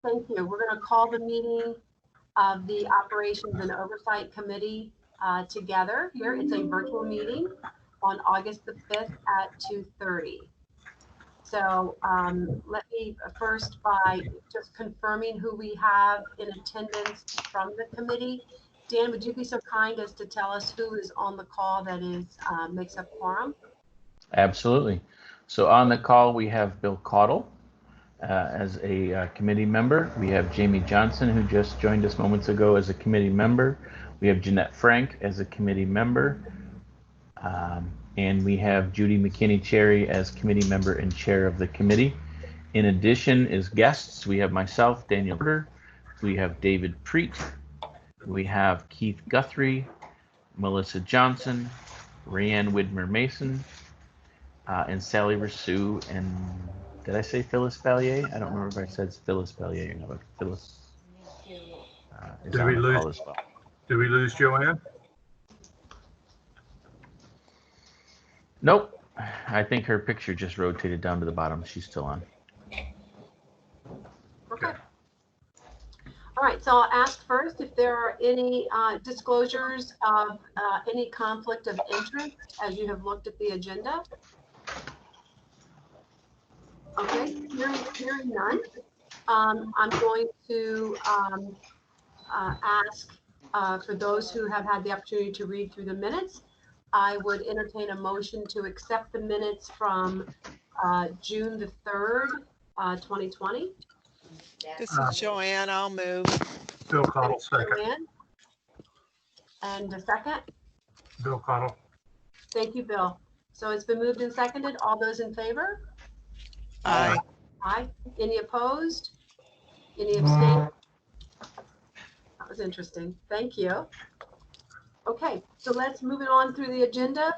Thank you. We're going to call the meeting of the Operations and Oversight Committee together here. It's a virtual meeting on August the 5th at 2:30. So let me first by just confirming who we have in attendance from the committee. Dan, would you be so kind as to tell us who is on the call that is makes up quorum? Absolutely. So on the call, we have Bill Caudle as a committee member. We have Jamie Johnson, who just joined us moments ago as a committee member. We have Jeanette Frank as a committee member. And we have Judy McKinney-Cherry as committee member and chair of the committee. In addition, as guests, we have myself, Daniel Berger. We have David Preet. We have Keith Guthrie, Melissa Johnson, Rayanne Widmer-Mason, and Sally Rousseau, and did I say Phyllis Ballier? I don't remember if I said Phyllis Ballier or not, but Phyllis is on the call as well. Did we lose Joanne? Nope. I think her picture just rotated down to the bottom. She's still on. Okay. All right, so I'll ask first if there are any disclosures of any conflict of interest as you have looked at the agenda. Okay, hearing none. I'm going to ask for those who have had the opportunity to read through the minutes, I would entertain a motion to accept the minutes from June the 3rd, 2020. This is Joanne. I'll move. Bill Caudle, second. Joanne. And a second? Bill Caudle. Thank you, Bill. So it's been moved and seconded. All those in favor? Aye. Aye. Any opposed? Any abstain? That was interesting. Thank you. Okay, so let's move it on through the agenda.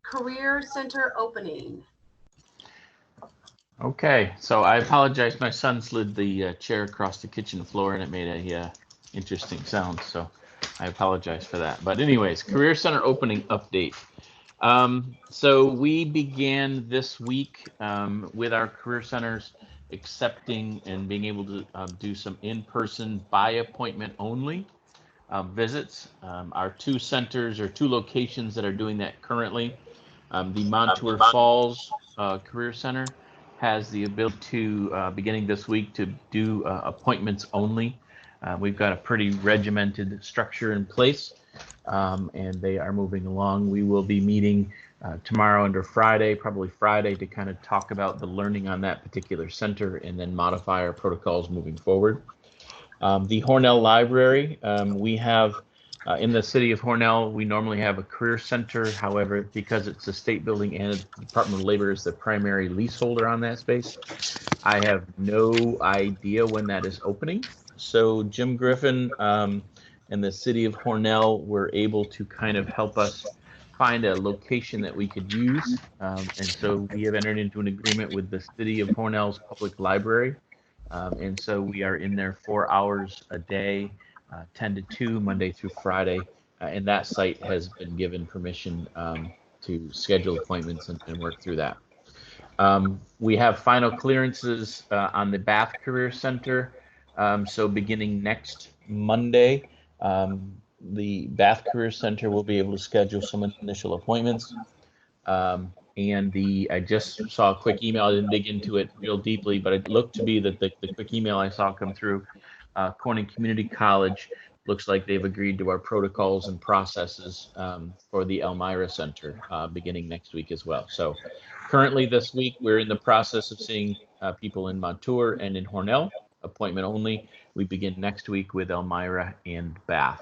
Career Center opening. Okay, so I apologize. My son slid the chair across the kitchen floor and it made a interesting sound. So I apologize for that. But anyways, Career Center opening update. So we began this week with our Career Centers accepting and being able to do some in-person by appointment only visits. Our two centers or two locations that are doing that currently, the Montour Falls Career Center has the ability to, beginning this week, to do appointments only. We've got a pretty regimented structure in place, and they are moving along. We will be meeting tomorrow and Friday, probably Friday, to kind of talk about the learning on that particular center and then modify our protocols moving forward. The Hornell Library, we have in the city of Hornell, we normally have a career center. However, because it's a state building and the Department of Labor is the primary leaseholder on that space, I have no idea when that is opening. So Jim Griffin and the city of Hornell were able to kind of help us find a location that we could use. And so we have entered into an agreement with the city of Hornell's public library. And so we are in there 4 hours a day, 10 to 2, Monday through Friday. And that site has been given permission to schedule appointments and work through that. We have final clearances on the Bath Career Center. So beginning next Monday, the Bath Career Center will be able to schedule some initial appointments. And I just saw a quick email. I didn't dig into it real deeply, but it looked to be that the quick email I saw come through, Corning Community College looks like they've agreed to our protocols and processes for the Elmira Center beginning next week as well. So currently this week, we're in the process of seeing people in Montour and in Hornell, appointment only. We begin next week with Elmira and Bath.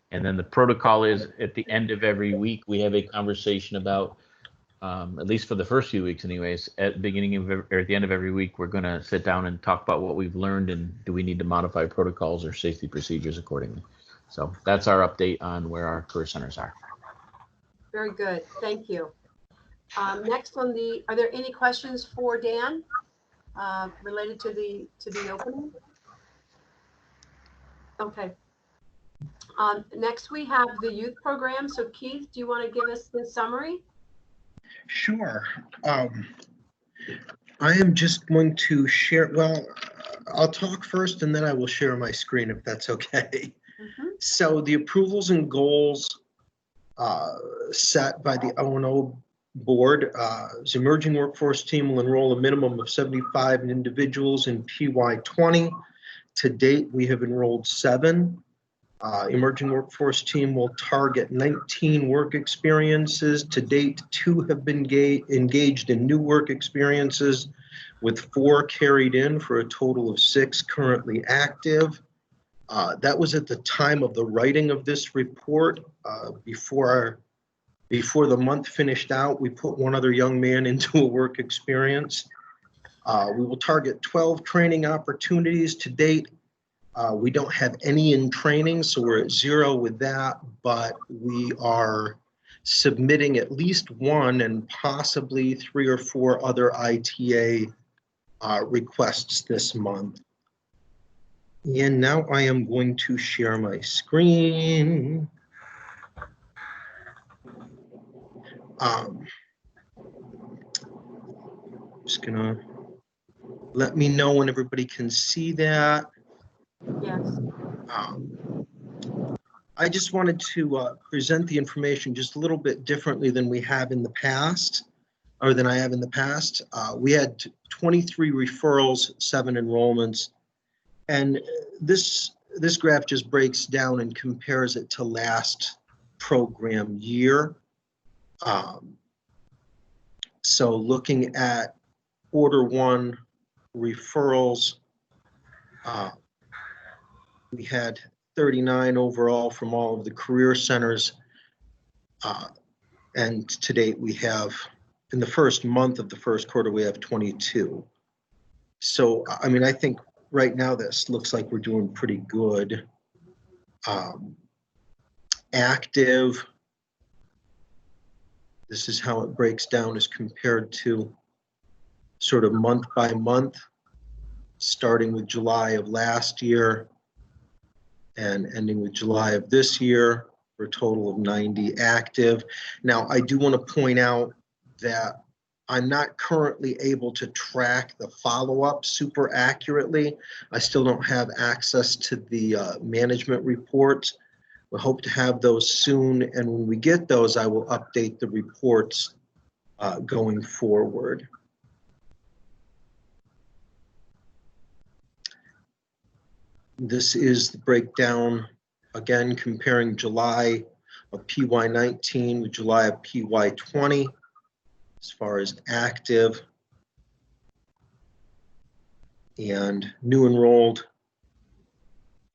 And then the protocol is at the end of every week, we have a conversation about, at least for the first few weeks anyways, at the beginning of or at the end of every week, we're going to sit down and talk about what we've learned and do we need to modify protocols or safety procedures accordingly. So that's our update on where our career centers are. Very good. Thank you. Next on are there any questions for Dan related to the opening? Okay. Next we have the youth program. So Keith, do you want to give us the summary? Sure. I am just going to share, well, I'll talk first and then I will share my screen if that's okay. Mhm. So the approvals and goals set by the O&O board, the emerging workforce team will enroll a minimum of 75 individuals in PY20. To date, we have enrolled 7. Emerging workforce team will target 19 work experiences. To date, 2 have been engaged in new work experiences, with 4 carried in for a total of 6 currently active. That was at the time of the writing of this report. Before the month finished out, we put 1 other young man into a work experience. We will target 12 training opportunities. To date, we don't have any in training, so we're at 0 with that, but we are submitting at least 1 and possibly 3 or 4 other ITA requests this month. And now I am going to share my screen. Just gonna let me know when everybody can see that. Yes. I just wanted to present the information just a little bit differently than we have in the past, or than I have in the past. We had 23 referrals, 7 enrollments, and this graph just breaks down and compares it to last program year. So looking at quarter 1 referrals, we had 39 overall from all of the career centers. And to date, we have, in the first month of the first quarter, we have 22. So, I mean, I think right now this looks like we're doing pretty good. Active, this is how it breaks down as compared to sort of month by month, starting with July of last year and ending with July of this year, for a total of 90 active. Now, I do want to point out that I'm not currently able to track the follow-up super accurately. I still don't have access to the management reports. We hope to have those soon, and when we get those, I will update the reports going forward. This is the breakdown, again, comparing July of PY19 with July of PY20 as far as active and new enrolled.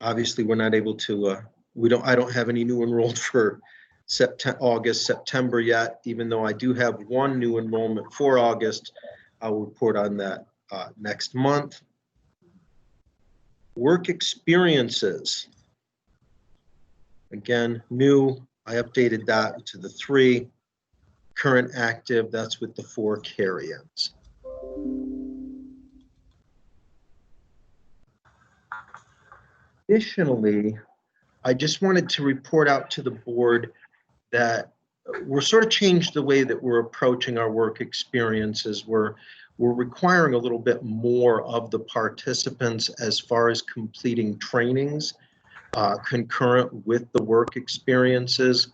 Obviously, we're not able to, I don't have any new enrolled for August, September yet, even though I do have 1 new enrollment for August. I'll report on that next month. Work experiences. Again, new, I updated that to the 3. Current active, that's with the 4 carry-ins. Additionally, I just wanted to report out to the board that we're sort of changed the way that we're approaching our work experiences. We're requiring a little bit more of the participants as far as completing trainings concurrent with the work experiences.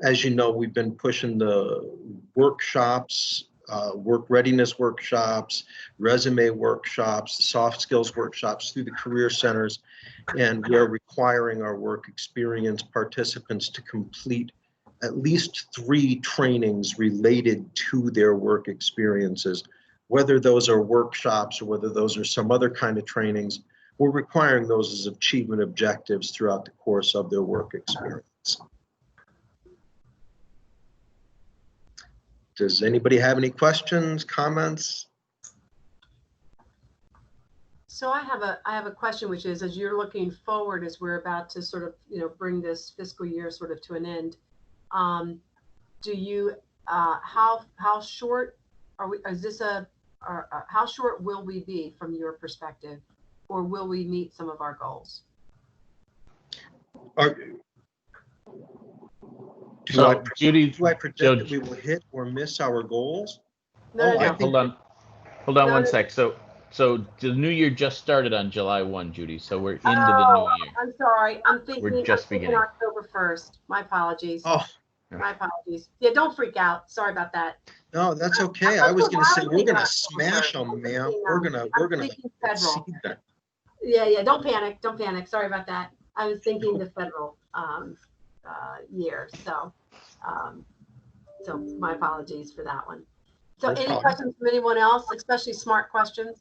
As you know, we've been pushing the workshops, work readiness workshops, resume workshops, the soft skills workshops through the career centers, and we are requiring our work experience participants to complete at least 3 trainings related to their work experiences. Whether those are workshops or whether those are some other kind of trainings, we're requiring those as achievement objectives throughout the course of their work experience. Does anybody have any questions, comments? So I have a question, which is, as you're looking forward, as we're about to sort of, bring this fiscal year sort of to an end, do you, how short are we, is this how short will we be from your perspective, or will we meet some of our goals? Judy, do I predict that we will hit or miss our goals? No. Hold on 1 sec. So So the new year just started on July 1, Judy. So we're into the Oh, new year. I'm sorry. I'm thinking beginning. October 1st. My apologies. Oh, My apologies. Yeah, don't freak out. Sorry about that. no, that's okay. I was gonna say, we're gonna smash them, man. We're gonna thinking federal. exceed that. Yeah, don't panic. Don't panic. Sorry about that. I was thinking the federal year. So my apologies for that one. So No any problem. questions from anyone else, especially smart questions?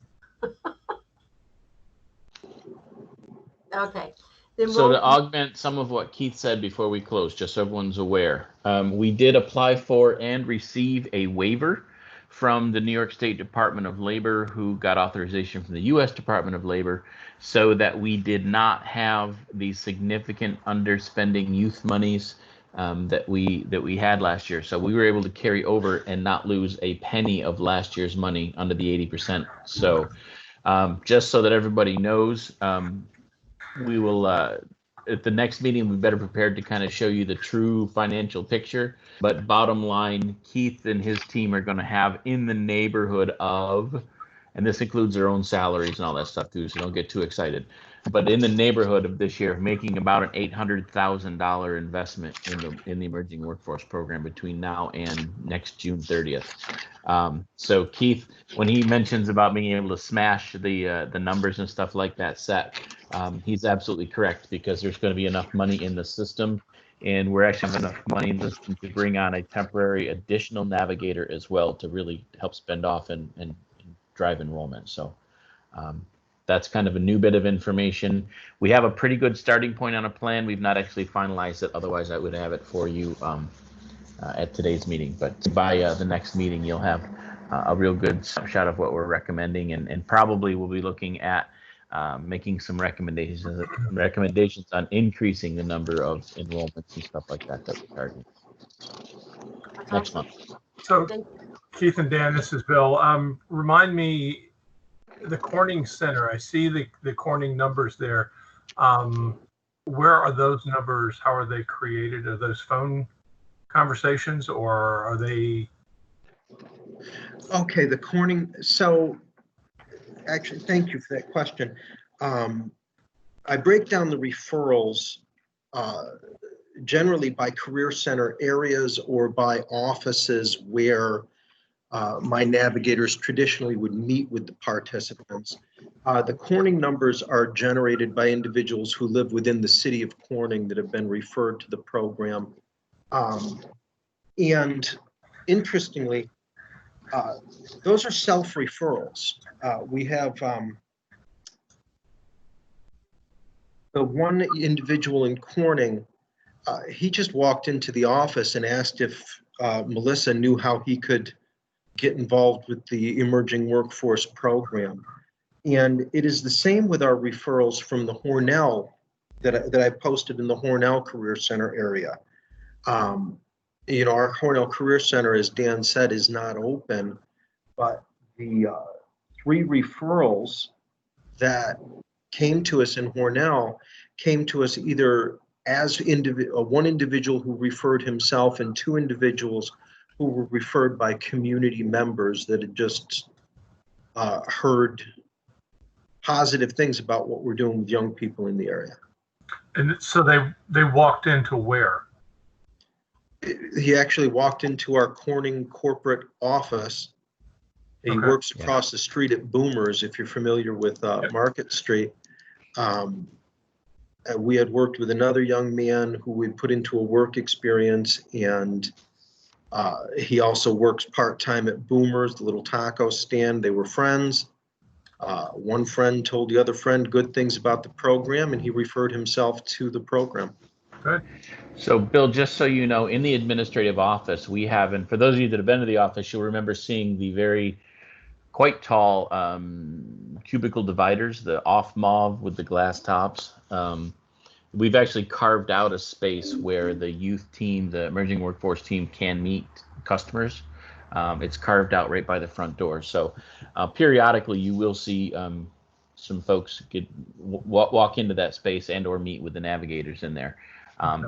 Okay. Then So we'll, to augment some of what Keith said before we close, just so everyone's aware, we did apply for and receive a waiver from the New York State Department of Labor, who got authorization from the U.S. Department of Labor, so that we did not have the significant underspending youth monies that we had last year. So we were able to carry over and not lose a penny of last year's money under the 80%. So just so that everybody knows, we will at the next meeting be better prepared to kind of show you the true financial picture. But bottom line, Keith and his team are going to have in the neighborhood of, and this includes their own salaries and all that stuff too, so don't get too excited, but in the neighborhood of this year, making about an $800,000 investment in the emerging workforce program between now and next June 30th. So Keith, when he mentions about being able to smash the numbers and stuff like that set, he's absolutely correct, because there's going to be enough money in the system, and we're actually have enough money in the system to bring on a temporary additional navigator as well to really help spend off and drive enrollment. So that's kind of a new bit of information. We have a pretty good starting point on a plan. We've not actually finalized it. Otherwise, I would have it for you at today's meeting. But by the next meeting, you'll have a real good snapshot of what we're recommending, and probably we'll be looking at making some recommendations on increasing the number of enrollments and stuff like that we're targeting next month. So Keith and Dan, this is Bill. Remind me, the Corning Center, I see the Corning numbers there. Where are those numbers? How are they created? Are those phone conversations, or are they? Okay, the Corning, so actually, thank you for that question. I break down the referrals generally by career center areas or by offices where my navigators traditionally would meet with the participants. The Corning numbers are generated by individuals who live within the city of Corning that have been referred to the program. And interestingly, those are self-referrals. We have the one individual in Corning, he just walked into the office and asked if Melissa knew how he could get involved with the emerging workforce program. And it is the same with our referrals from the Hornell that I posted in the Hornell Career Center area. You know, our Hornell Career Center, as Dan said, is not open, but the 3 referrals that came to us in Hornell came to us either as one individual who referred himself and 2 individuals who were referred by community members that had just heard positive things about what we're doing with young people in the area. And so they walked into where? He actually walked into our Corning corporate office. He works across the street at Boomers, if you're familiar with Market Street. We had worked with another young man who we put into a work experience, and he also works part-time at Boomers, the little taco stand. They were friends. One friend told the other friend good things about the program, and he referred himself to the program. Good. So Bill, just so you know, in the administrative office, we have, and for those of you that have been to the office, you'll remember seeing the very quite tall cubicle dividers, the off mauve with the glass tops. We've actually carved out a space where the youth team, the emerging workforce team, can meet customers. It's carved out right by the front door. So periodically you will see some folks walk into that space and or meet with the navigators in there.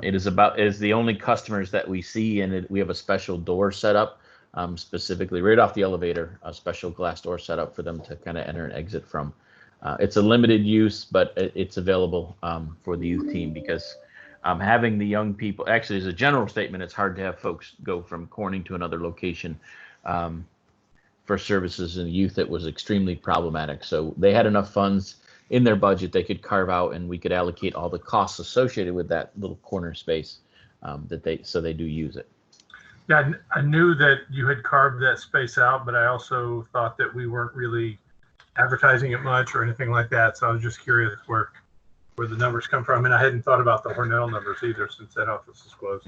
It is the only customers that we see, and we have a special door set up specifically right off the elevator, a special glass door set up for them to kind of enter and exit from. It's a limited use, but it's available for the youth team because having the young people, actually as a general statement, it's hard to have folks go from Corning to another location for services in youth. It was extremely problematic. So they had enough funds in their budget they could carve out, and we could allocate all the costs associated with that little corner space so they do use it. Yeah, I knew that you had carved that space out, but I also thought that we weren't really advertising it much or anything like that. So I was just curious where the numbers come from. And I hadn't thought about the Hornell numbers either since that office is closed.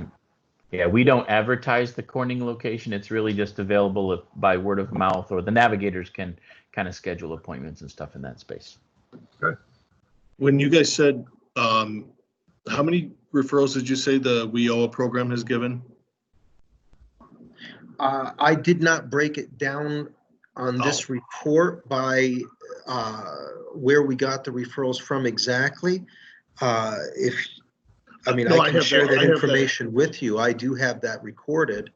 Yeah, we don't advertise the Corning location. It's really just available by word of mouth, or the navigators can kind of schedule appointments and stuff in that space. Good. When you guys said, how many referrals did you say the WIOA program has given? I did not break it down on this report by where we got the referrals from exactly. I can share that information with you. I do have that recorded.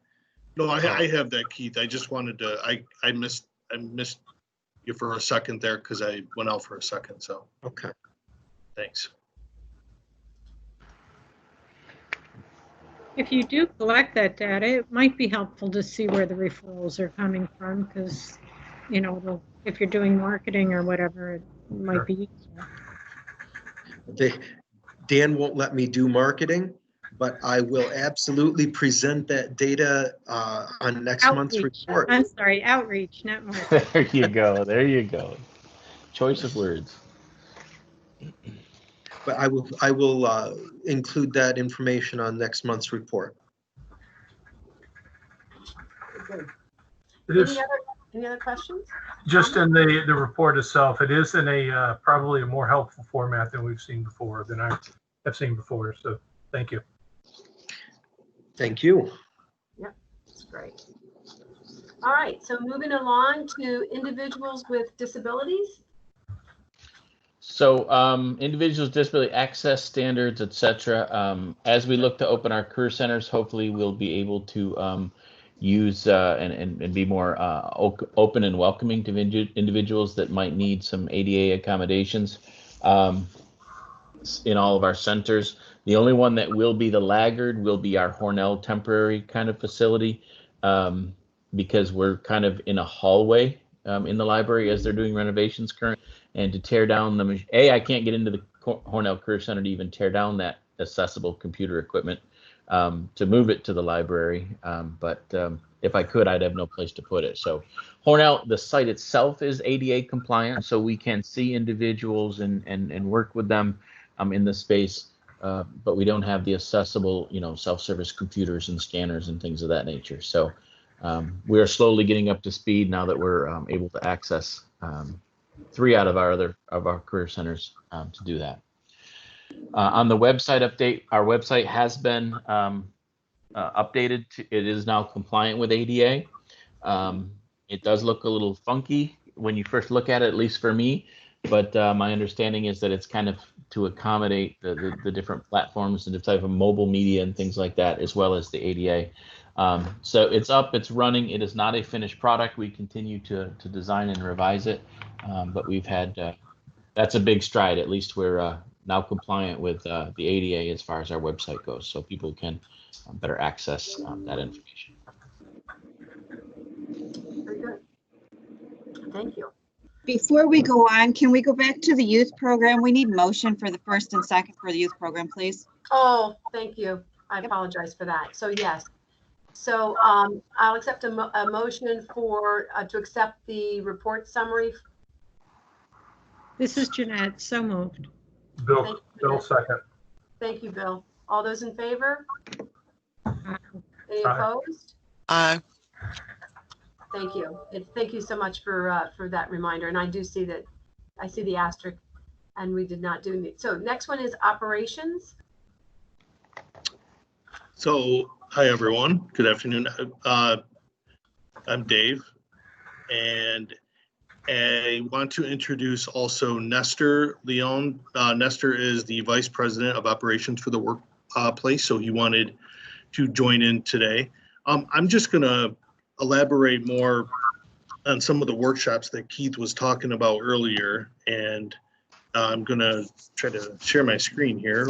No, I have that, Keith. I just wanted to, I missed you for a second there because I went out for a second. So, okay. Thanks. If you do collect that data, it might be helpful to see where the referrals are coming from because, if you're doing marketing or whatever, it might be easier. Dan won't let me do marketing, but I will absolutely present that data on next month's report. I'm sorry, outreach, not marketing. There you go. There you go. Choice of words. But I will include that information on next month's report. Any other questions? Just in the report itself, it is in a probably a more helpful format than we've seen before, than I have seen before. So thank you. Thank you. Yep, that's great. All right, so moving along to individuals with disabilities. So individuals with disability access standards, etc. As we look to open our career centers, hopefully we'll be able to use and be more open and welcoming to individuals that might need some ADA accommodations in all of our centers. The only one that will be the laggard will be our Hornell temporary kind of facility because we're kind of in a hallway in the library as they're doing renovations currently. And to tear down the I can't get into the Hornell Career Center to even tear down that accessible computer equipment to move it to the library. But if I could, I'd have no place to put it. So Hornell, the site itself is ADA compliant, so we can see individuals and work with them in the space. But we don't have the accessible, self-service computers and scanners and things of that nature. So we are slowly getting up to speed now that we're able to access 3 out of our career centers to do that. On the website update, our website has been updated. It is now compliant with ADA. It does look a little funky when you first look at it, at least for me. But my understanding is that it's kind of to accommodate the different platforms and the type of mobile media and things like that, as well as the ADA. So it's up, it's running. It is not a finished product. We continue to design and revise it. But we've had, that's a big stride. At least we're now compliant with the ADA as far as our website goes, so people can better access that information. Very good. Thank you. Before we go on, can we go back to the youth program? We need motion for the first and second for the youth program, please. Oh, thank you. I apologize for that. So yes. So I'll accept a motion for to accept the report summary. This is Jeanette, so moved. Bill second. Thank you, Bill. All those in favor? Any Aye. opposed? Aye. Thank you. Thank you so much for that reminder. And I do see that, I see the asterisk, and we did not do it. So next one is operations. So, hi everyone. Good afternoon. I'm Dave, and I want to introduce also Nestor Leon. Nestor is the Vice President of Operations for the workplace, so he wanted to join in today. I'm just gonna elaborate more on some of the workshops that Keith was talking about earlier. And I'm going to try to share my screen here.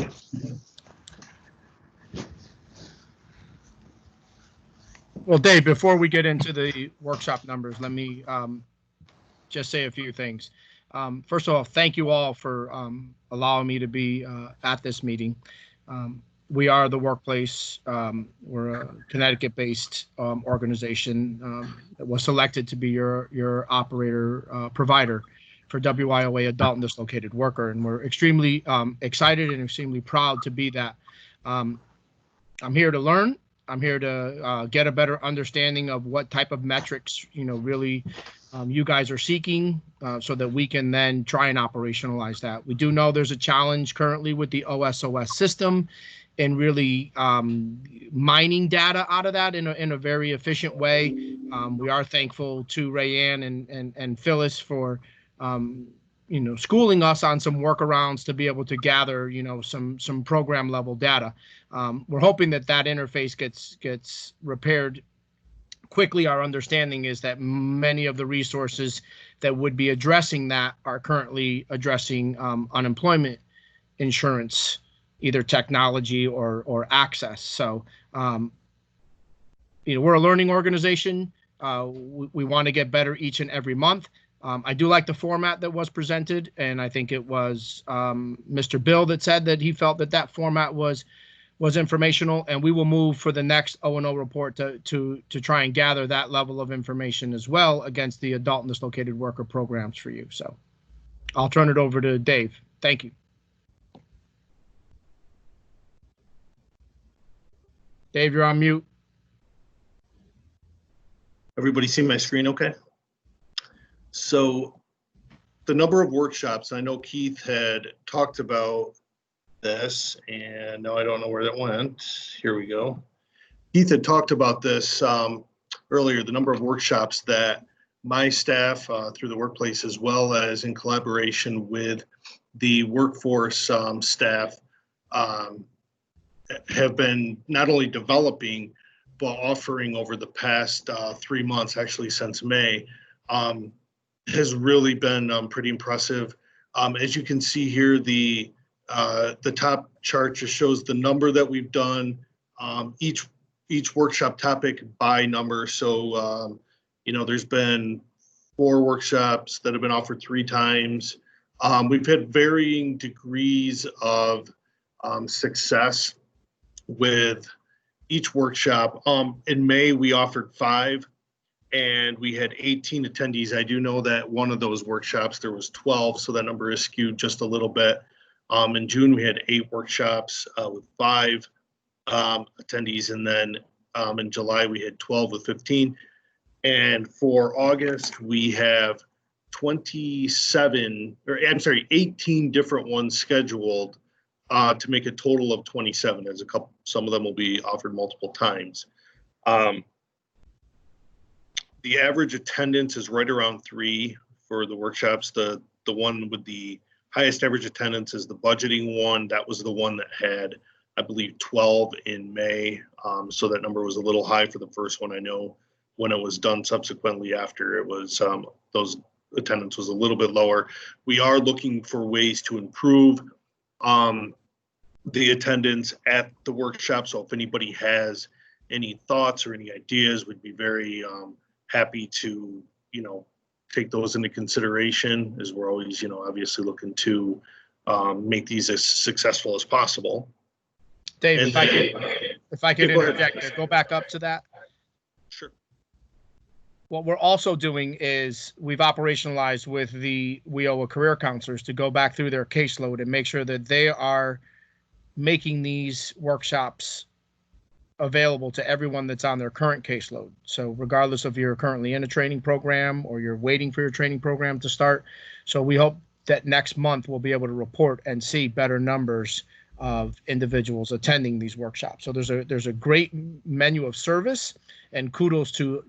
Well, Dave, before we get into the workshop numbers, let me just say a few things. First of all, thank you all for allowing me to be at this meeting. We are the Workplace. We're a Connecticut-based organization that was selected to be your operator provider for WIOA adult and dislocated worker, and we're extremely excited and extremely proud to be that. I'm here to learn. I'm here to get a better understanding of what type of metrics, really you guys are seeking so that we can then try and operationalize that. We do know there's a challenge currently with the OSOS system and really mining data out of that in a very efficient way. We are thankful to Rayanne and Phyllis for schooling us on some workarounds to be able to gather, some program level data. We're hoping that interface gets repaired quickly. Our understanding is that many of the resources that would be addressing that are currently addressing unemployment insurance, either technology or access. So, we're a learning organization. We want to get better each and every month. I do like the format that was presented, and I think it was Mr. Bill that said that he felt that format was informational, and we will move for the next O&O report to try and gather that level of information as well against the adult and dislocated worker programs for you. So I'll turn it over to Dave. Thank you. Dave, you're on mute. Everybody see my screen okay? So the number of workshops, I know Keith had talked about this, and now I don't know where that went. Here we go. Keith had talked about this earlier, the number of workshops that my staff through the workplace, as well as in collaboration with the workforce staff, have been not only developing, but offering over the past 3 months, actually since May, has really been pretty impressive. As you can see here, the top chart just shows the number that we've done, each workshop topic by number. So, there's been 4 workshops that have been offered 3 times. We've had varying degrees of success with each workshop. In May, we offered 5. And we had 18 attendees. I do know that one of those workshops, there was 12, so that number is skewed just a little bit. In June, we had 8 workshops with 5 attendees. And then in July, we had 12 with 15. And for August, we have 18 different ones scheduled to make a total of 27. There's some of them will be offered multiple times. The average attendance is right around 3 for the workshops. The one with the highest average attendance is the budgeting one. That was the one that had, I believe, 12 in May. So that number was a little high for the first one. I know when it was done subsequently after, it was those attendance was a little bit lower. We are looking for ways to improve the attendance at the workshop. So if anybody has any thoughts or any ideas, we'd be very happy to, take those into consideration, as we're always, obviously looking to make these as successful as possible. Dave, And if I could interject, go back up to that. Sure. What we're also doing is we've operationalized with the WIOA career counselors to go back through their caseload and make sure that they are making these workshops available to everyone that's on their current caseload. So regardless if you're currently in a training program or you're waiting for your training program to start. So we hope that next month we'll be able to report and see better numbers of individuals attending these workshops. So there's a great menu of service, and kudos to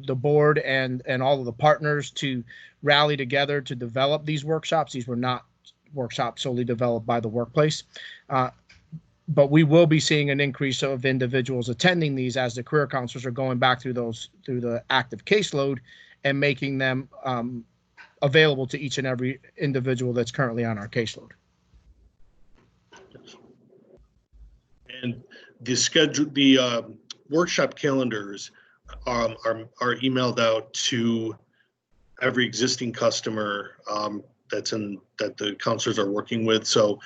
the board and all of the partners to rally together to develop these workshops. These were not workshops solely developed by the workplace. but we will be seeing an increase of individuals attending these as the career counselors are going back through the active caseload and making them available to each and every individual that's currently on our caseload. And the workshop calendars are emailed out to every existing customer that the counselors are working with. So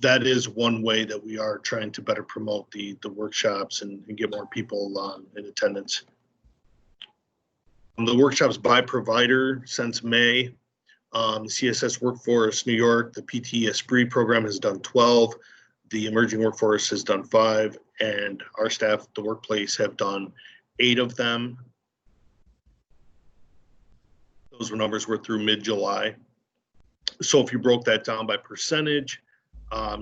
that is one way that we are trying to better promote the workshops and get more people in attendance. The workshops by provider since May, CSS Workforce New York, the PT Esprit program has done 12, the Emerging Workforce has done 5, and our staff at the workplace have done 8 of them. Those numbers were through mid-July. So if you broke that down by percentage,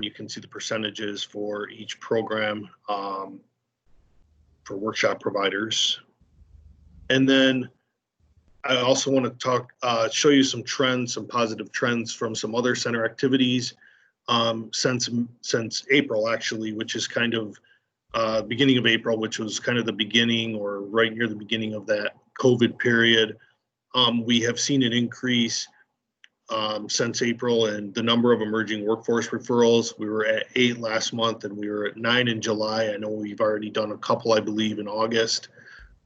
you can see the percentages for each program for workshop providers. And then I also want to show you some trends, some positive trends from some other center activities since April, actually, which is kind of beginning of April, which was kind of the beginning or right near the beginning of that COVID period. We have seen an increase since April and the number of emerging workforce referrals. We were at 8 last month and we were at 9 in July. I know we've already done a couple, I believe, in August.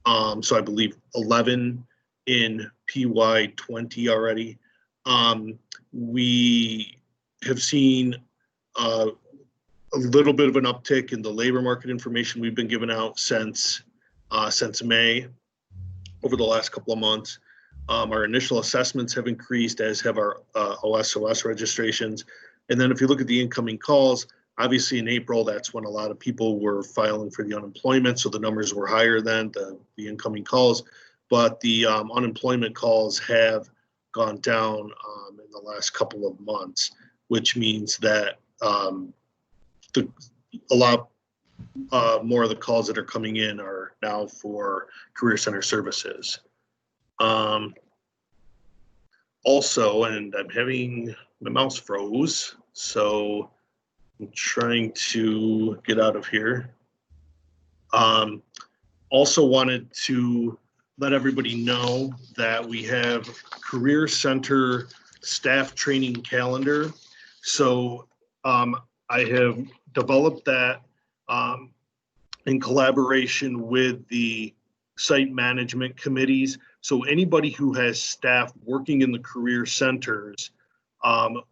So I believe 11 in PY 20 already. We have seen a little bit of an uptick in the labor market information we've been giving out since May over the last couple of months. Our initial assessments have increased, as have our OSOS registrations. And then if you look at the incoming calls, obviously in April, that's when a lot of people were filing for the unemployment. So the numbers were higher than the incoming calls. But the unemployment calls have gone down in the last couple of months, which means that a lot more of the calls that are coming in are now for Career Center services. Also, and I'm having my mouse froze, so I'm trying to get out of here. Also wanted to let everybody know that we have Career Center staff training calendar. So I have developed that in collaboration with the site management committees. So anybody who has staff working in the career centers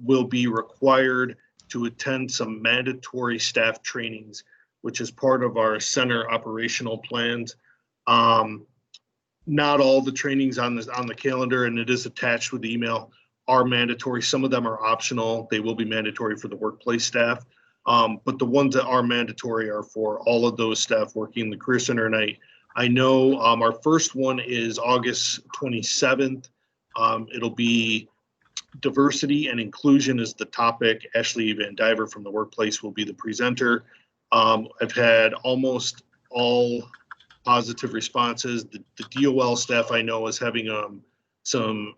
will be required to attend some mandatory staff trainings, which is part of our center operational plans. Not all the trainings on the calendar, and it is attached with the email, are mandatory. Some of them are optional. They will be mandatory for the workplace staff. But the ones that are mandatory are for all of those staff working in the Career Center. And I know our first one is August 27th. It'll be diversity and inclusion is the topic. Ashley Van Diver from the workplace will be the presenter. I've had almost all positive responses. The DOL staff I know is having some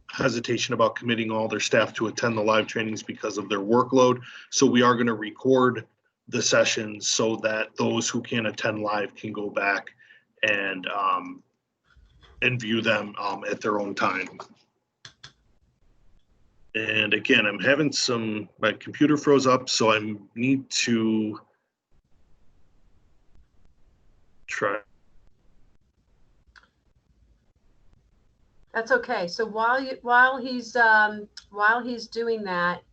hesitation about committing all their staff to attend the live trainings because of their workload. So we are going to record the sessions so that those who can attend live can go back and view them at their own time. And again, I'm having my computer froze up, so I need to try. That's okay. So while he's doing that,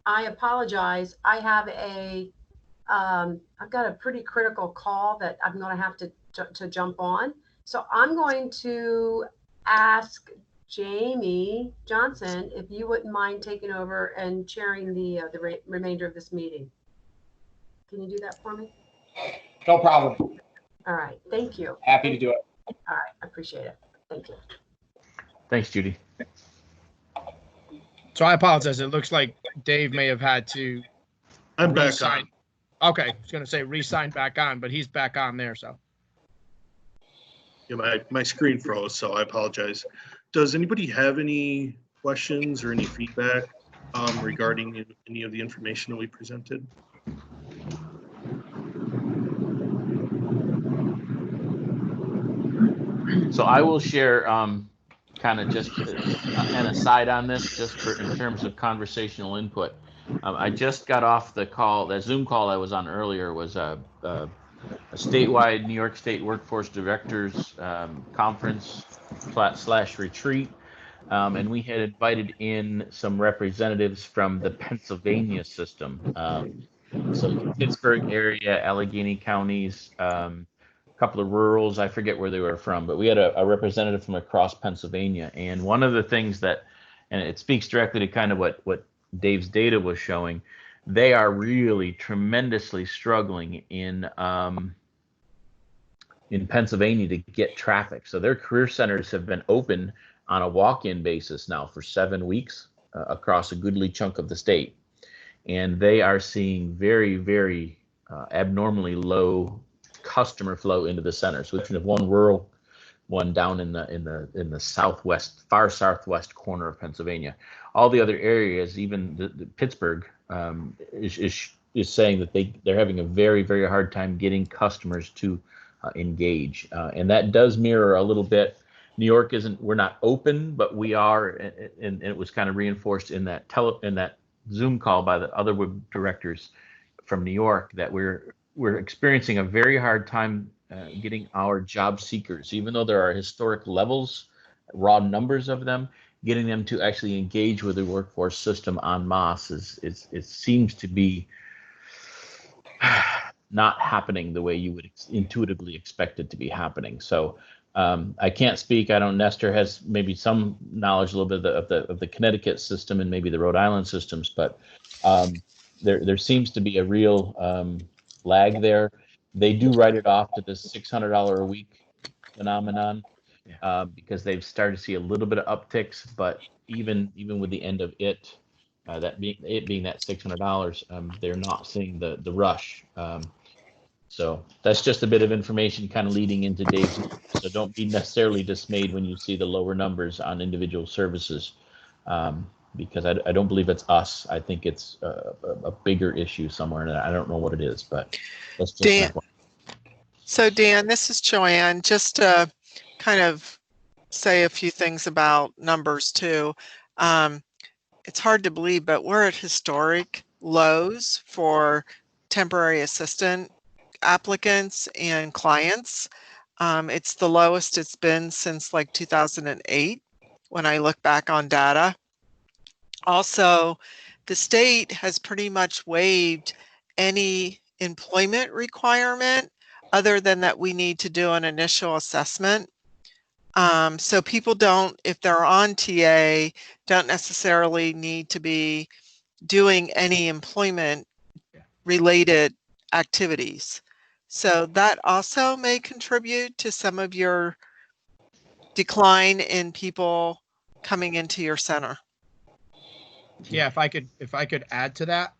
I apologize. I have I've got a pretty critical call that I'm going to have to jump on. So I'm going to ask Jamie Johnson if you wouldn't mind taking over and chairing the remainder of this meeting. Can you do that for me? No problem. All right. Thank you. Happy to do it. All right. I appreciate it. Thank you. Thanks, Judy. So I apologize. It looks like Dave may have had to. I'm back on. Okay, I was going to say re-sign back on, but he's back on there. So. Yeah, my screen froze, so I apologize. Does anybody have any questions or any feedback? regarding any of the information that we presented? So I will share kind of just an aside on this, just for in terms of conversational input. I just got off the call, that Zoom call I was on earlier was a statewide New York State Workforce Directors conference / retreat. And we had invited in some representatives from the Pennsylvania system. So Pittsburgh area, Allegheny counties, a couple of rurals, I forget where they were from, but we had a representative from across Pennsylvania. And one of the things that, and it speaks directly to kind of what Dave's data was showing, they are really tremendously struggling in Pennsylvania to get traffic. So their career centers have been open on a walk-in basis now for 7 weeks across a goodly chunk of the state. And they are seeing very, very abnormally low customer flow into the centers. So we have one rural one down in the southwest, far southwest corner of Pennsylvania. All the other areas, even the Pittsburgh, is saying that they're having a very, very hard time getting customers to engage, and that does mirror a little bit. New York we're not open, but we are, and it was kind of reinforced in that Zoom call by the other web directors from New York that we're experiencing a very hard time getting our job seekers, even though there are historic levels, raw numbers of them, getting them to actually engage with the workforce system en masse it seems to be not happening the way you would intuitively expect it to be happening. So I can't speak. I don't. Nestor has maybe some knowledge, a little bit of the Connecticut system and maybe the Rhode Island systems, but there seems to be a real lag there. They do write it off to the $600 a week phenomenon because they've started to see a little bit of upticks, but even with the end of it, that being that $600, they're not seeing the rush. So that's just a bit of information kind of leading into Dave's. So don't be necessarily dismayed when you see the lower numbers on individual services, because I don't believe it's us. I think it's a bigger issue somewhere, and I don't know what it is, but that's just Dan, so Dan, this is Joanne. Just to kind of say a few things about numbers too. It's hard to believe, but we're at historic lows for temporary assistant applicants and clients. It's the lowest it's been since like 2008 when I look back on data. Also, the state has pretty much waived any employment requirement other than that we need to do an initial assessment. So people don't, if they're on TA, don't necessarily need to be doing any employment related activities. So that also may contribute to some of your decline in people coming into your center. Yeah, if I could add to that,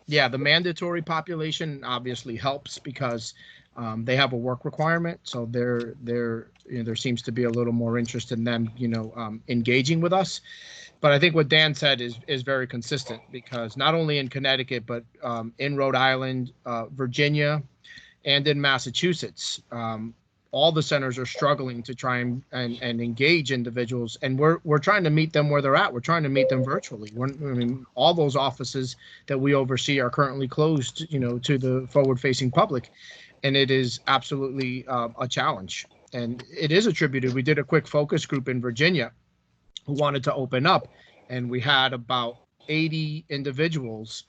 yeah, the mandatory population obviously helps because they have a work requirement, so there seems to be a little more interest in them, engaging with us. But I think what Dan said is very consistent because not only in Connecticut, but in Rhode Island, Virginia, and in Massachusetts, all the centers are struggling to try and engage individuals, and we're trying to meet them where they're at. We're trying to meet them virtually. All those offices that we oversee are currently closed, to the forward-facing public, and it is absolutely a challenge. And it is attributed. We did a quick focus group in Virginia who wanted to open up, and we had about 80 individuals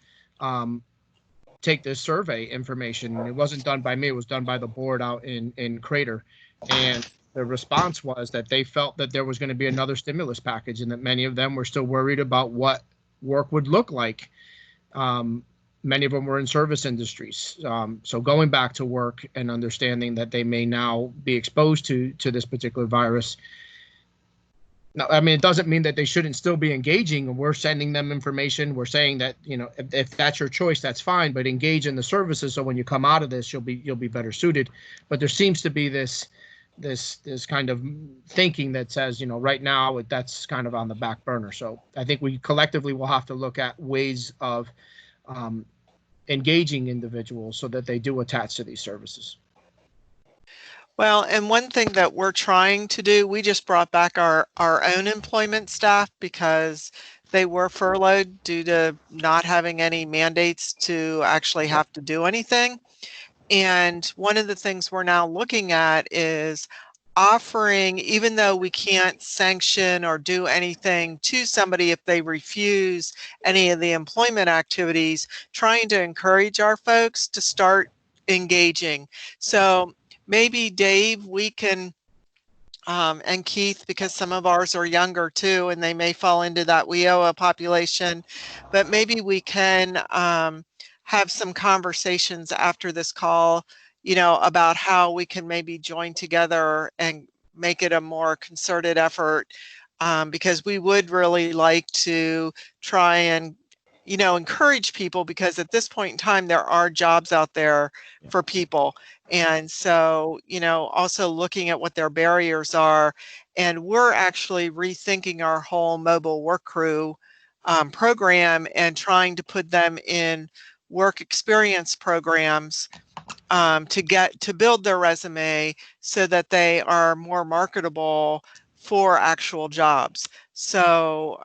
take this survey information. It wasn't done by me, it was done by the board out in Crater. And the response was that they felt that there was going to be another stimulus package and that many of them were still worried about what work would look like. Many of them were in service industries. So going back to work and understanding that they may now be exposed to this particular virus. No, I mean, it doesn't mean that they shouldn't still be engaging. We're sending them information. We're saying that, if that's your choice, that's fine, but engage in the services. So when you come out of this, you'll be better suited. But there seems to be this this kind of thinking that says, you know, right now that's kind of on the back burner. So I think we collectively will have to look at ways of engaging individuals so that they do attach to these services. Well, and one thing that we're trying to do, we just brought back our own employment staff because they were furloughed due to not having any mandates to actually have to do anything. And one of the things we're now looking at is offering, even though we can't sanction or do anything to somebody if they refuse any of the employment activities, trying to encourage our folks to start engaging. So maybe Dave, we can, and Keith, because some of ours are younger too, and they may fall into that WIOA population, but maybe we can have some conversations after this call, you know, about how we can maybe join together and make it a more concerted effort, because we would really like to try and, you know, encourage people, because at this point in time, there are jobs out there for people. And so, you know, also looking at what their barriers are. And we're actually rethinking our whole mobile work crew program and trying to put them in work experience programs to build their resume so that they are more marketable for actual jobs. So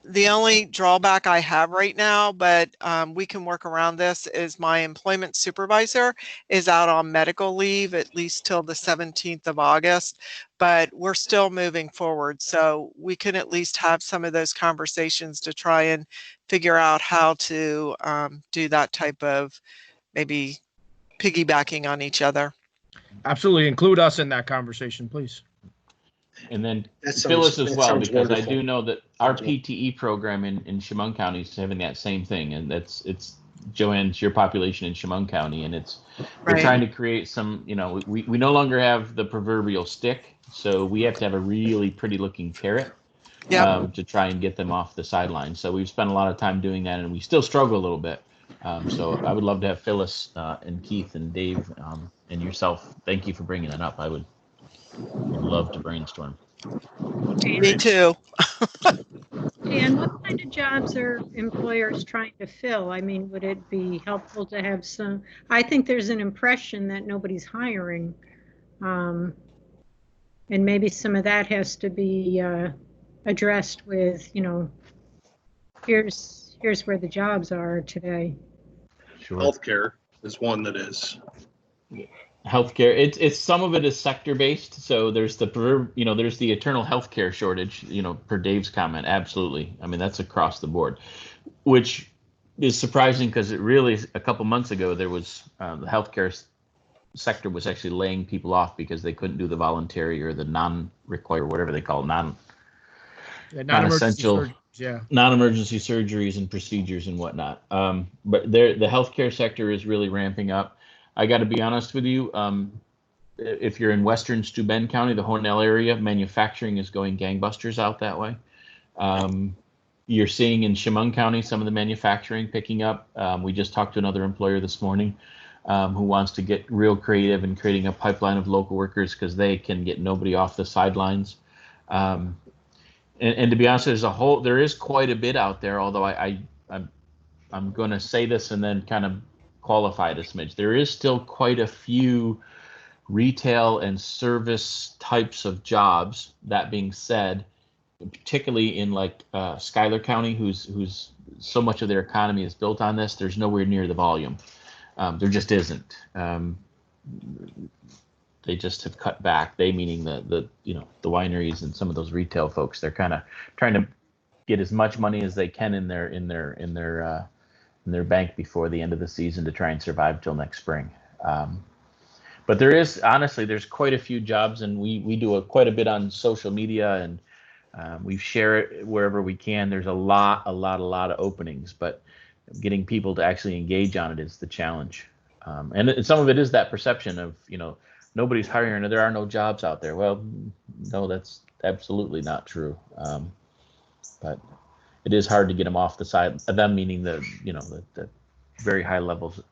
the only drawback I have right now, but we can work around this, is my employment supervisor is out on medical leave at least till the 17th of August, but we're still moving forward. So we can at least have some of those conversations to try and figure out how to do that type of maybe piggybacking on each other. Absolutely. Include us in that conversation, please. And then That Phyllis sounds- as that well, sounds because I wonderful. do know that our PTE program in Chemung County is having that same thing. And it's Joanne's, your population in Chemung County. And we're Right. trying to create some, you know, we no longer have the proverbial stick. So we have to have a really pretty looking carrot Yep. to try and get them off the sidelines. So we've spent a lot of time doing that, and we still struggle a little bit. So I would love to have Phyllis and Keith and Dave and yourself. Thank you for bringing that up. I would love to brainstorm. Me too. And what kind of jobs are employers trying to fill? I mean, would it be helpful to have some? I think there's an impression that nobody's hiring. And maybe some of that has to be addressed with, you know, here's where the jobs are today. Sure. Healthcare is one that is. Healthcare, it's some of it is sector based. So there's there's the eternal healthcare shortage, per Dave's comment. Absolutely. I mean, that's across the board, which is surprising because it really, a couple months ago, there was the healthcare sector was actually laying people off because they couldn't do the voluntary or the non-required, whatever they call non-essential, non-emergency surgeries and procedures and whatnot. But the healthcare sector is really ramping up. I got to be honest with you. If you're in Western Steuben County, the Hornell area, manufacturing is going gangbusters out that way. You're seeing in Chemung County some of the manufacturing picking up. We just talked to another employer this morning who wants to get real creative in creating a pipeline of local workers because they can get nobody off the sidelines. And to be honest, there is quite a bit out there. Although I'm going to say this and then kind of qualify it a smidge. There is still quite a few retail and service types of jobs. That being said, particularly in like Schuyler County, who's so much of their economy is built on this, there's nowhere near the volume. There just isn't. They just have cut back. They meaning the wineries and some of those retail folks. They're kind of trying to get as much money as they can in their bank before the end of the season to try and survive till next spring. But there's quite a few jobs, and we do quite a bit on social media, and we share it wherever we can. There's a lot of openings, but getting people to actually engage on it is the challenge. And some of it is that perception of, nobody's hiring or there are no jobs out there. Well, no, that's absolutely not true. But it is hard to get them off the side. Them meaning the very high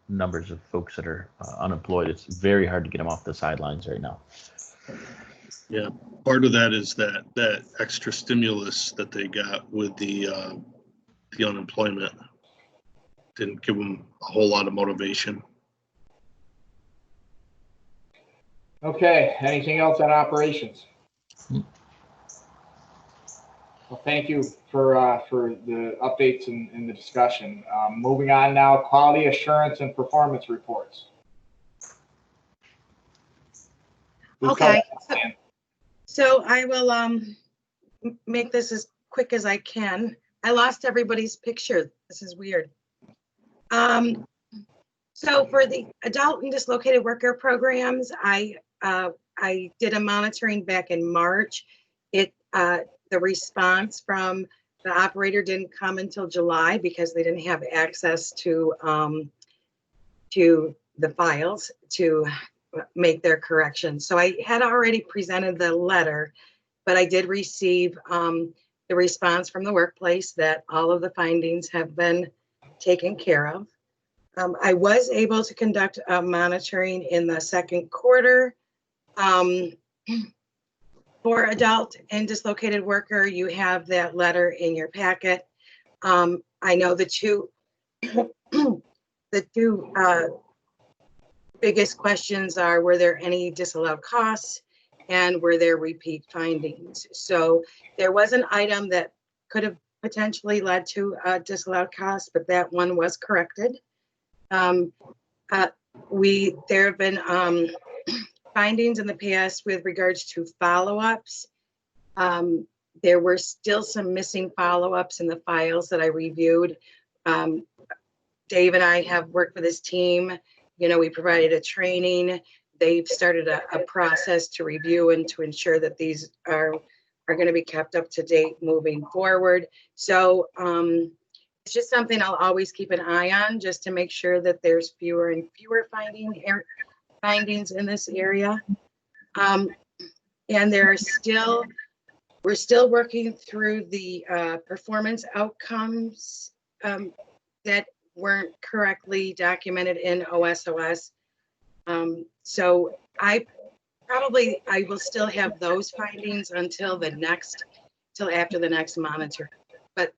numbers of folks that are unemployed. It's very hard to get them off the sidelines right now. Yeah, part of that is that extra stimulus that they got with the unemployment didn't give them a whole lot of motivation. Okay, anything else on operations? Well, thank you for the updates and the discussion. Moving on now, quality assurance and performance reports. Okay, so I will make this as quick as I can. I lost everybody's picture. This is weird. So for the adult and dislocated worker programs, I did a monitoring back in March. The response from the operator didn't come until July because they didn't have access to the files to make their corrections. So I had already presented the letter, but I did receive the response from the workplace that all of the findings have been taken care of. I was able to conduct monitoring in the second quarter. For adult and dislocated worker, you have that letter in your packet. I know the two biggest questions are, were there any disallowed costs and were there repeat findings? So there was an item that could have potentially led to a disallowed cost, but that one was corrected. There have been findings in the past with regards to follow-ups. There were still some missing follow-ups in the files that I reviewed. Dave and I have worked with his team. You know, we provided a training. They've started a process to review and to ensure that these are going to be kept up to date moving forward. So it's just something I'll always keep an eye on, just to make sure that there's fewer and fewer findings in this area. And we're still working through the performance outcomes that weren't correctly documented in OSOS. So I will still have those findings until after the next monitor. But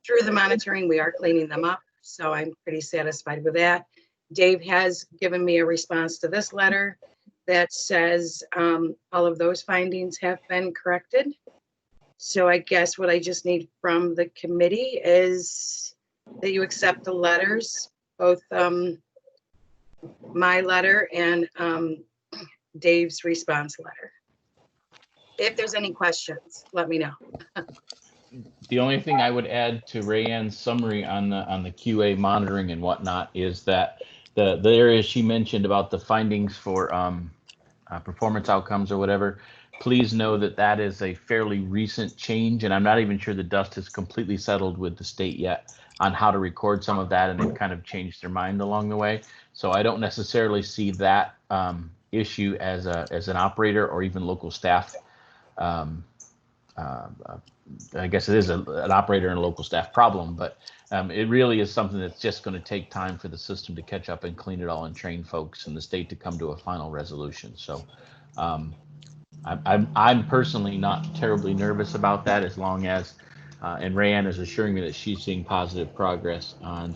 through the monitoring, we are cleaning them up. So I'm pretty satisfied with that. Dave has given me a response to this letter that says all of those findings have been corrected. So I guess what I just need from the committee is that you accept the letters, both my letter and Dave's response letter. If there's any questions, let me know. The only thing I would add to Rayanne's summary on the QA monitoring and whatnot is that the areas she mentioned about the findings for performance outcomes or whatever, please know that that is a fairly recent change, and I'm not even sure the dust has completely settled with the state yet on how to record some of that, and they've kind of changed their mind along the way. So I don't necessarily see that issue as an operator or even local staff. I guess it is an operator and a local staff problem, but it really is something that's just going to take time for the system to catch up and clean it all and train folks and the state to come to a final resolution. So I'm personally not terribly nervous about that, as long as, and Rayanne is assuring me that she's seeing positive progress on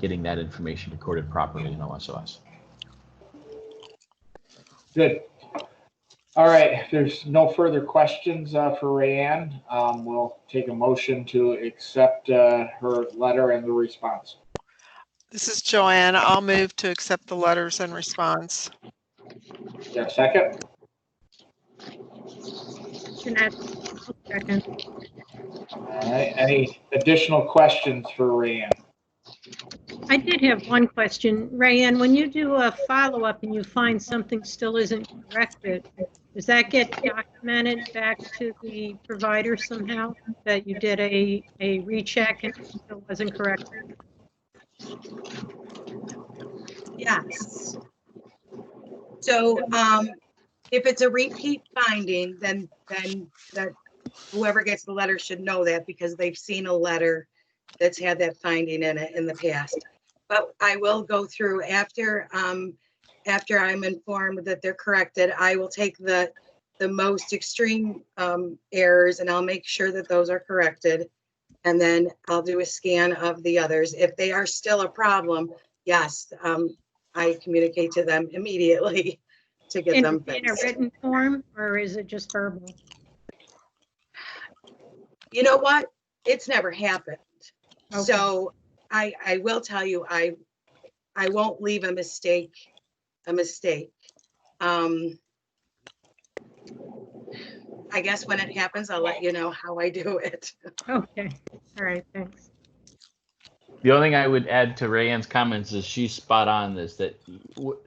getting that information recorded properly in OSOS. Good. All right, if there's no further questions for Rayanne, we'll take a motion to accept her letter and the response. This is Joanne. I'll move to accept the letters and response. Is there a second? Second. All right, any additional questions for Rayanne? I did have one question. Rayanne, when you do a follow-up and you find something still isn't corrected, does that get documented back to the provider somehow, that you did a recheck and it still wasn't corrected? Yes. So if it's a repeat finding, then that whoever gets the letter should know that, because they've seen a letter that's had that finding in it in the past. but I will go through after I'm informed that they're corrected. I will take the most extreme errors and I'll make sure that those are corrected. And then I'll do a scan of the others. If they are still a problem, yes, I communicate to them immediately to get them In a fixed. written form, or is it just verbal? You know what? It's never happened. Okay. So I will tell you, I won't leave a mistake. I guess when it happens, I'll let you know how I do it. Okay, all right, thanks. The only thing I would add to Rayanne's comments is she's spot on this, that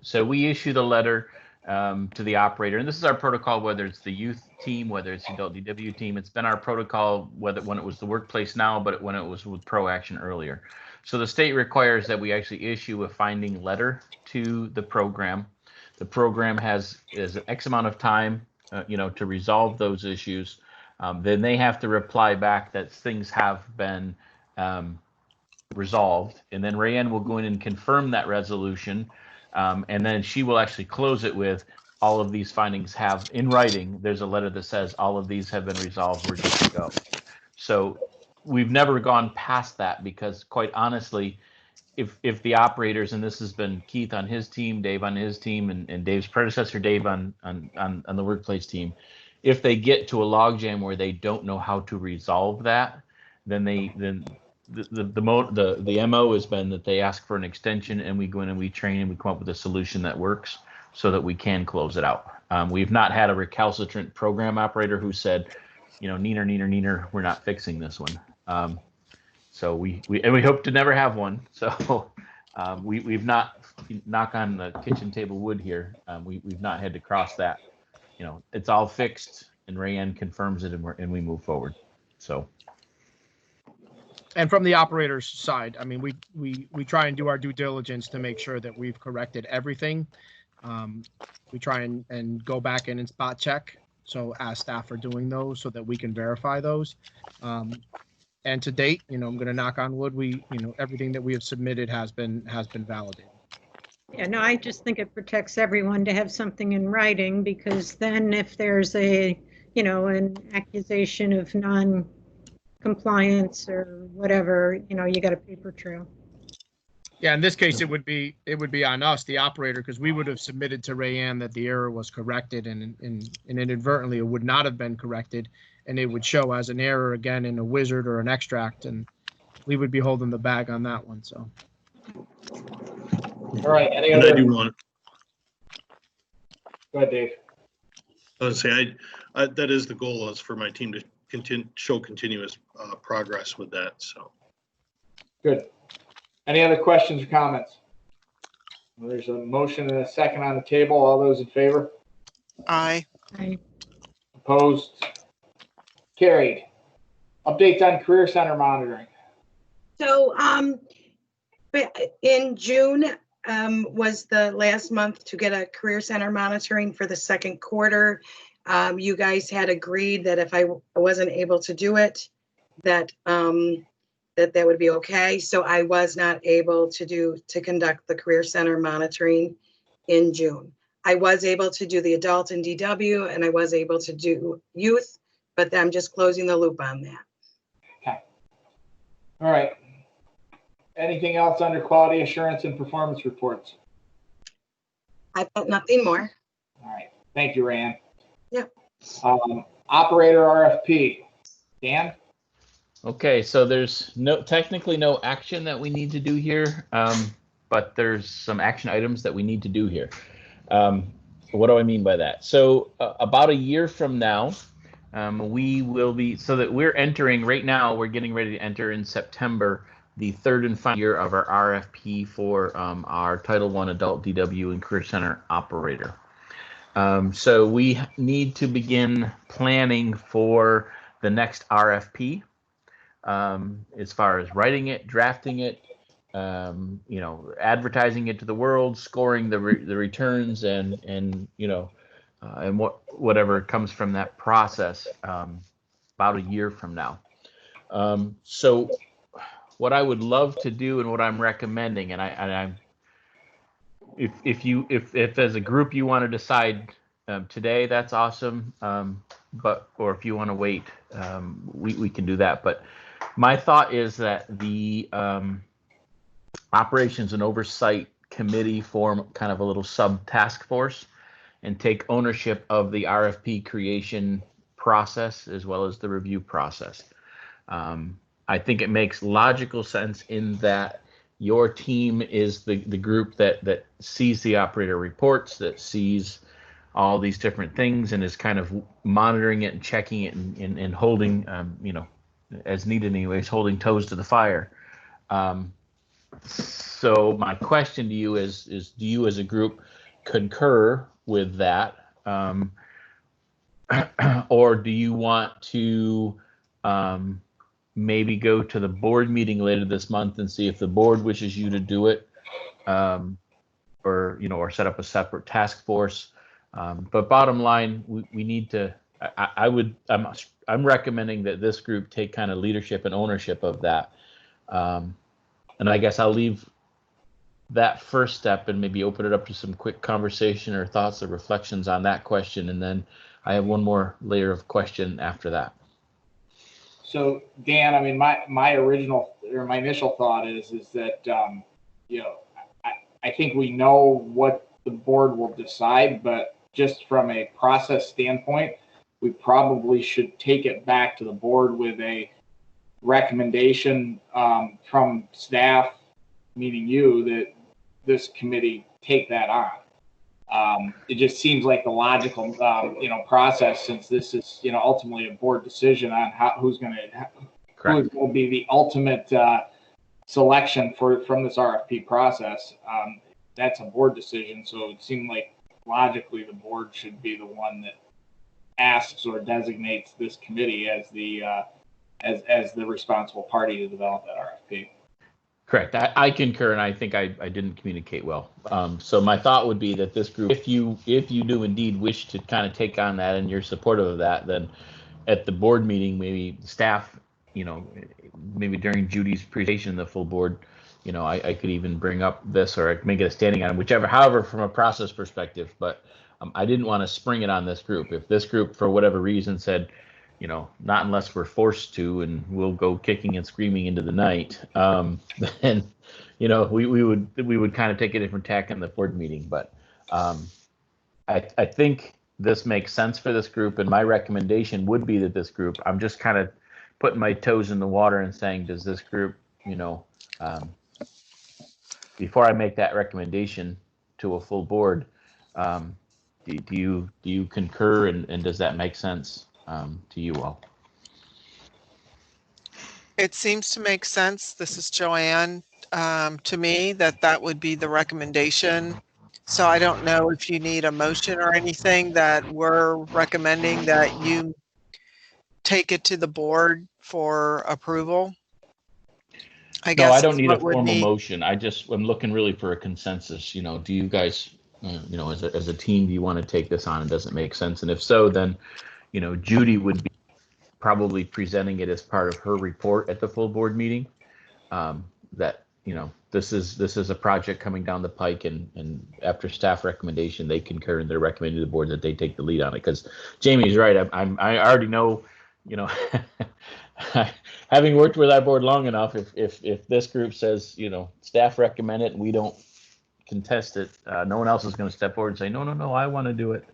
so we issued a letter to the operator, and this is our protocol, whether it's the youth team, whether it's the adult DW team. It's been our protocol when it was the workplace now, but when it was with Pro Action earlier. So the state requires that we actually issue a finding letter to the program. The program is an X amount of time, to resolve those issues. Then they have to reply back that things have been resolved, and then Rayanne will go in and confirm that resolution, and then she will actually close it with all of these findings have in writing. There's a letter that says all of these have been resolved. We're good to go. So we've never gone past that because, quite honestly, if the operators, and this has been Keith on his team, Dave on his team, and Dave's predecessor Dave on the workplace team, if they get to a logjam where they don't know how to resolve that, then the MO has been that they ask for an extension, and we go in and we train and we come up with a solution that works so that we can close it out. We've not had a recalcitrant program operator who said, neener, we're not fixing this one. So we hope to never have one. So we've not, knock on the kitchen table wood here, we've not had to cross that. It's all fixed, and Rayanne confirms it, and we move forward. So. And from the operator's side, I mean, we try and do our due diligence to make sure that we've corrected everything. We try and go back in and spot check. So as staff are doing those so that we can verify those. And to date, I'm going to knock on wood. Everything that we have submitted has been validated. Yeah, no, I just think it protects everyone to have something in writing, because then if there's an accusation of non-compliance or whatever, you got a paper trail. Yeah, in this case, it would be on us, the operator, because we would have submitted to Rayanne that the error was corrected, and inadvertently it would not have been corrected, and it would show as an error again in a wizard or an extract, and we would be holding the bag on that one. So. All right. Any And other? I do want. Go ahead, Dave. I was gonna say, that is the goal, is for my team to show continuous progress with that. So. Good. Any other questions or comments? Well, there's a motion and a second on the table. All those in favor? Aye. Aye. Opposed? Carried. Updates on Career Center monitoring. So in June was the last month to get a Career Center monitoring for the second quarter. You guys had agreed that if I wasn't able to do it, that would be okay. So I was not able to conduct the Career Center monitoring in June. I was able to do the adult and DW, and I was able to do youth, but I'm just closing the loop on that. Okay. All right. Anything else under quality assurance and performance reports? I've got nothing more. All right. Thank you, Rand. Yep. Operator RFP. Dan? Okay, so there's technically no action that we need to do here, but there's some action items that we need to do here. What do I mean by that? So about a year from now, we will be, so that we're entering right now, we're getting ready to enter in September, the third and final year of our RFP for our Title I Adult DW and Career Center operator. So we need to begin planning for the next RFP. As far as writing it, drafting it, advertising it to the world, scoring the returns, and whatever comes from that process, about a year from now. So what I would love to do and what I'm recommending, and I'm if as a group you want to decide today, that's awesome. Or if you want to wait, we can do that. But my thought is that the Operations and Oversight Committee form kind of a little sub task force and take ownership of the RFP creation process as well as the review process. I think it makes logical sense in that your team is the group that sees the operator reports, that sees all these different things and is kind of monitoring it and checking it and holding, as needed anyways, holding toes to the fire. So my question to you is do you as a group concur with that? Or do you want to maybe go to the board meeting later this month and see if the board wishes you to do it, or set up a separate task force? But bottom line, we need to. I'm recommending that this group take kind of leadership and ownership of that. And I guess I'll leave that first step and maybe open it up to some quick conversation or thoughts or reflections on that question. And then I have one more layer of question after that. So Dan, I mean, my initial thought is that, I think we know what the board will decide, but just from a process standpoint, we probably should take it back to the board with a recommendation from staff, meaning you, that this committee take that on. It just seems like the logical, process, since this is, ultimately a board decision on who will be the ultimate selection from this RFP process. That's a board decision, so it seemed like logically the board should be the one that asks or designates this committee as the responsible party to develop that RFP. Correct. I concur, and I think I didn't communicate well. So my thought would be that this group, if you do indeed wish to kind of take on that and you're supportive of that, then at the board meeting, maybe staff, maybe during Judy's presentation, the full board, I could even bring up this, or I could make it a standing item, however, from a process perspective. But I didn't want to spring it on this group. If this group, for whatever reason, said, not unless we're forced to, and we'll go kicking and screaming into the night, then, we would kind of take a different tack in the board meeting. But I think this makes sense for this group, and my recommendation would be that this group, I'm just kind of putting my toes in the water and saying, does this group, before I make that recommendation to a full board, do you concur, and does that make sense to you all? It seems to make sense. This is Joanne. To me, that would be the recommendation. So I don't know if you need a motion or anything that we're recommending that you take it to the board for approval. I guess No, I don't need a formal motion. I'm looking really for a consensus. Do you guys, as a team, do you want to take this on, and does it make sense? And if so, then, Judy would be probably presenting it as part of her report at the full board meeting. That, this is a project coming down the pike, and after staff recommendation, they concur, and they're recommending to the board that they take the lead on it. Because Jamie's right. I already know, having worked with our board long enough, if this group says, staff recommend it and we don't contest it, no one else is going to step forward and say, no, I want to do it.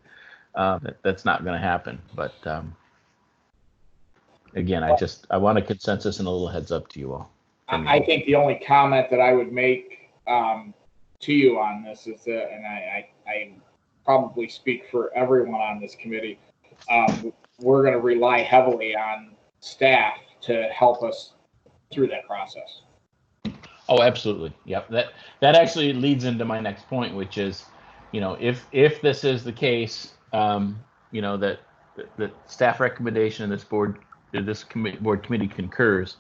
That's not going to happen. But again, I want a consensus and a little heads up to you all. I think the only comment that I would make to you on this is that, and I probably speak for everyone on this committee, we're going to rely heavily on staff to help us through that process. Oh, absolutely. Yep. That actually leads into my next point, which is, if this is the case, that the staff recommendation of board committee concurs,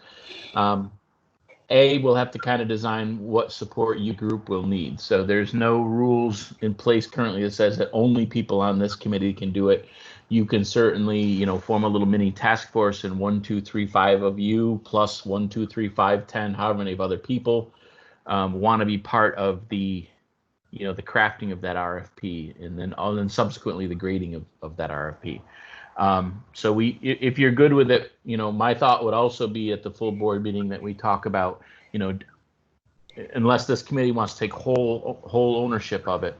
we'll have to kind of design what support you group will need. So there's no rules in place currently that says that only people on this committee can do it. you can certainly, you know, form a little mini task force, and 1, 2, 3, 5 of you plus 1, 2, 3, 5, 10, however many of other people want to be part of the, you know, the crafting of that RFP, and then subsequently the grading of that RFP. So if you're good with it, you know, my thought would also be at the full board meeting that we talk about, you know, unless this committee wants to take whole ownership of it,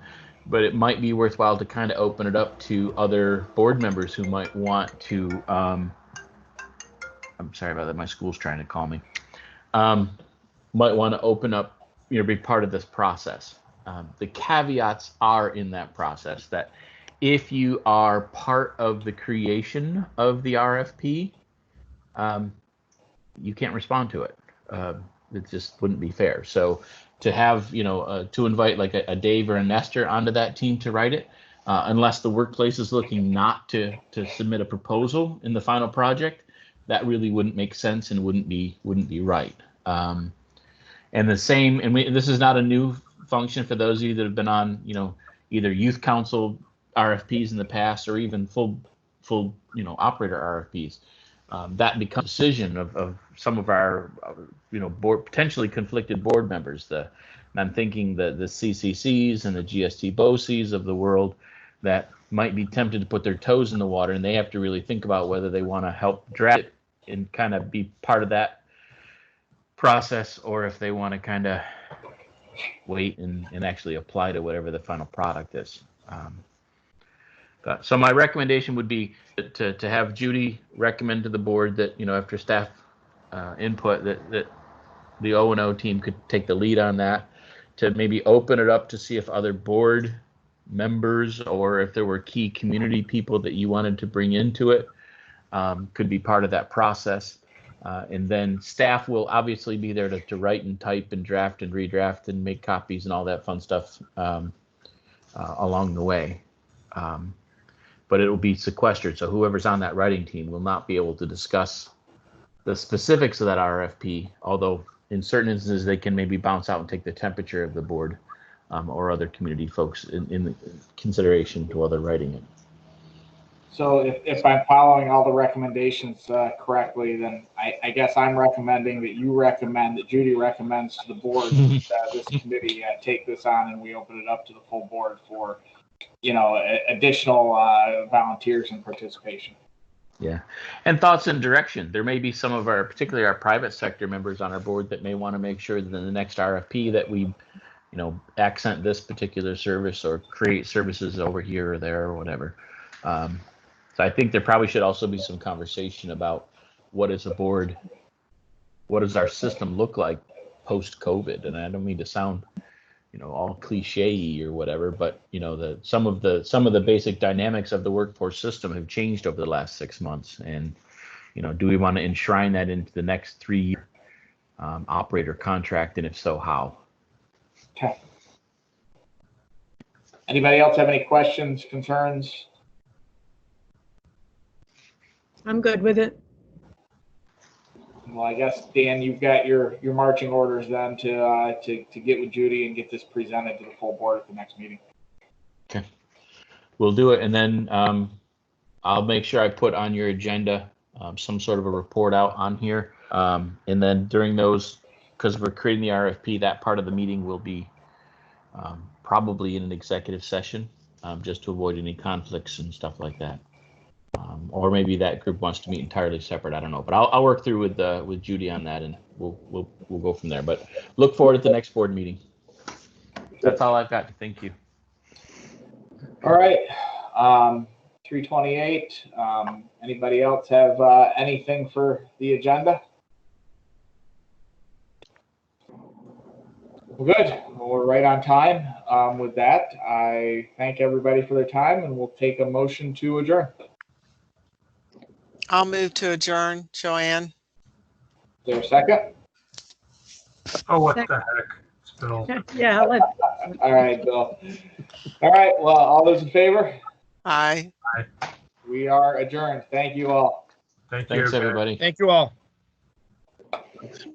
but it might be worthwhile to kind of open it up to other board members who might want to, I'm sorry about that, my school's trying to call me, might want to open up, you know, be part of this process. The caveats are in that process that if you are part of the creation of the RFP, you can't respond to it. It just wouldn't be fair. So to have, you know, to invite like a Dave or a Nestor onto that team to write it, unless the workplace is looking not to submit a proposal in the final project, that really wouldn't make sense and wouldn't be right. And the same, and this is not a new function for those of you that have been on, you know, either youth council RFPs in the past or even full, you know, operator RFPs. That becomes a decision of some of our, you know, potentially conflicted board members. And I'm thinking the CCCs and the GST BOCES of the world that might be tempted to put their toes in the water, and they have to really think about whether they want to help draft it and kind of be part of that process, or if they want to kind of wait and actually apply to whatever the final product is. So my recommendation would be to have Judy recommend to the board that, you know, after staff input, that the O&O team could take the lead on that, to maybe open it up to see if other board members or if there were key community people that you wanted to bring into it could be part of that process. And then staff will obviously be there to write and type and draft and redraft and make copies and all that fun stuff along the way. But it will be sequestered, so whoever's on that writing team will not be able to discuss the specifics of that RFP, although in certain instances they can maybe bounce out and take the temperature of the board or other community folks in consideration while they're writing it. So if I'm following all the recommendations correctly, then I guess I'm recommending that Judy recommends to the board that this committee take this on, and we open it up to the full board for, you know, additional volunteers and participation. Yeah, and thoughts and direction. There may be some of our, particularly our private sector members on our board, that may want to make sure that in the next RFP that we, you know, accent this particular service or create services over here or there or whatever. So I think there probably should also be some conversation about what is a board, what does our system look like post-COVID? And I don't mean to sound, you know, all cliche or whatever, but you know, some of the basic dynamics of the workforce system have changed over the last 6 months. And, you know, do we want to enshrine that into the next 3-year operator contract? And if so, how? Okay. Anybody else have any questions, concerns? I'm good with it. Well, I guess, Dan, you've got your marching orders then to get with Judy and get this presented to the full board at the next meeting. Okay, we'll do it, and then I'll make sure I put on your agenda some sort of a report out on here, and then during those, because we're creating the RFP, that part of the meeting will be probably in an executive session, just to avoid any conflicts and stuff like that. Or maybe that group wants to meet entirely separate. I don't know, but I'll work through with Judy on that, and we'll go from there. But look forward to the next board meeting. That's all I've got. Thank you. All right, 328. Anybody else have anything for the agenda? Well, good. Well, we're right on time. With that, I thank everybody for their time, and we'll take a motion to adjourn. I'll move to adjourn, Joanne. Is there a second? Oh, what the heck? It's Bill. Yeah, All right, Bill. All right, well, all those in favor? Aye. We are adjourned. Thank you all. Thank you. Thanks, everybody. Thank you all. Thanks.